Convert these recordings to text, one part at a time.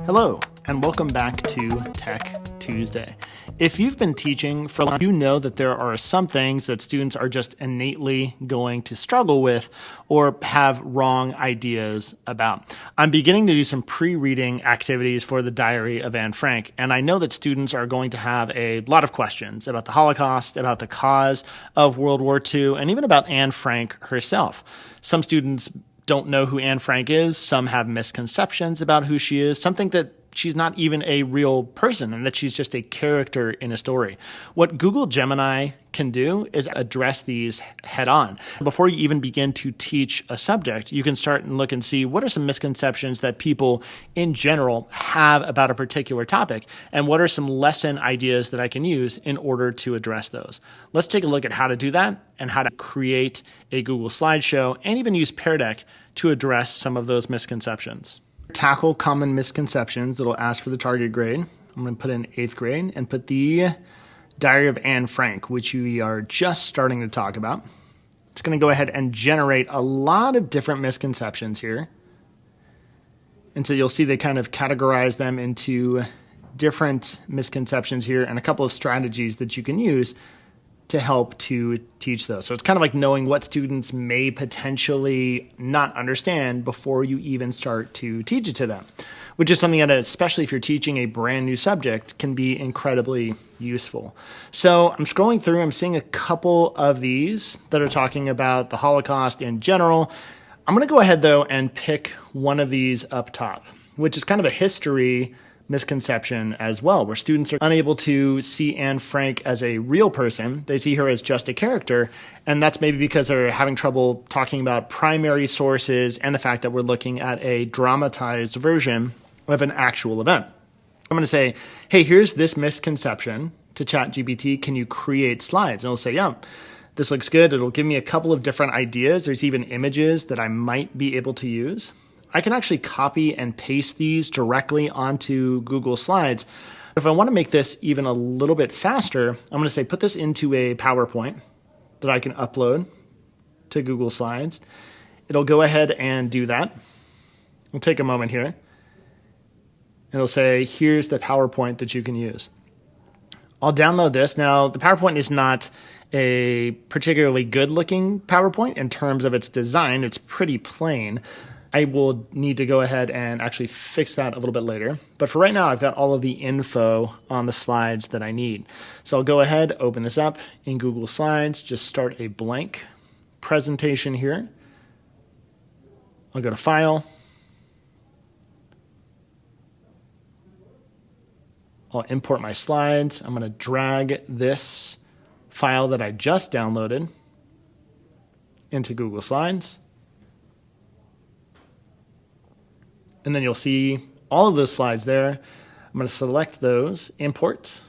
Hello, and welcome back to Tech Tuesday. If you've been teaching for a long time, you know that there are some things that students are just innately going to struggle with or have wrong ideas about. I'm beginning to do some pre-reading activities for the Diary of Anne Frank, and I know that students are going to have a lot of questions about the Holocaust, about the cause of World War II, and even about Anne Frank herself. Some students don't know who Anne Frank is. Some have misconceptions about who she is, some think that she's not even a real person and that she's just a character in a story. What Google Gemini can do is address these head on. Before you even begin to teach a subject, you can start and look and see what are some misconceptions that people in general have about a particular topic, and what are some lesson ideas that I can use in order to address those. Let's take a look at how to do that and how to create a Google slideshow and even use Pear Deck to address some of those misconceptions. Tackle common misconceptions. It'll ask for the target grade. I'm going to put in 8th grade and put the Diary of Anne Frank, which we are just starting to talk about. It's going to go ahead and generate a lot of different misconceptions here. And so you'll see they kind of categorize them into different misconceptions here and a couple of strategies that you can use to help to teach those. So it's kind of like knowing what students may potentially not understand before you even start to teach it to them, which is something that, especially if you're teaching a brand new subject, can be incredibly useful. So I'm scrolling through, I'm seeing a couple of these that are talking about the Holocaust in general. I'm going to go ahead though and pick one of these up top, which is kind of a history misconception as well, where students are unable to see Anne Frank as a real person. They see her as just a character, and that's maybe because they're having trouble talking about primary sources and the fact that we're looking at a dramatized version of an actual event. I'm going to say, hey, here's this misconception to ChatGPT. Can you create slides? And it'll say, yeah, this looks good. It'll give me a couple of different ideas. There's even images that I might be able to use. I can actually copy and paste these directly onto Google Slides. If I want to make this even a little bit faster, I'm going to say put this into a PowerPoint that I can upload to Google Slides. It'll go ahead and do that. We'll take a moment here. It'll say, here's the PowerPoint that you can use. I'll download this. Now, the PowerPoint is not a particularly good looking PowerPoint in terms of its design. It's pretty plain. I will need to go ahead and actually fix that a little bit later. But for right now, I've got all of the info on the slides that I need. So I'll go ahead, open this up in Google Slides, just start a blank presentation here. I'll go to File. I'll import my slides. I'm going to drag this file that I just downloaded into Google Slides. And then you'll see all of those slides there. I'm going to select those, import.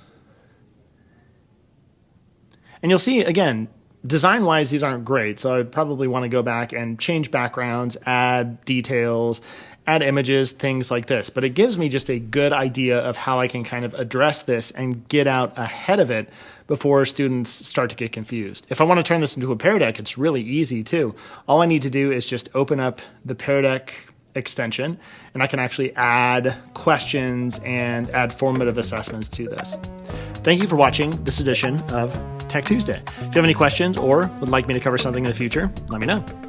And you'll see, again, design-wise, these aren't great. So I'd probably want to go back and change backgrounds, add details, add images, things like this. But it gives me just a good idea of how I can kind of address this and get out ahead of it before students start to get confused. If I want to turn this into a Pear Deck, it's really easy too. All I need to do is just open up the Pear Deck extension, and I can actually add questions and add formative assessments to this. Thank you for watching this edition of Tech Tuesday. If you have any questions or would like me to cover something in the future, let me know.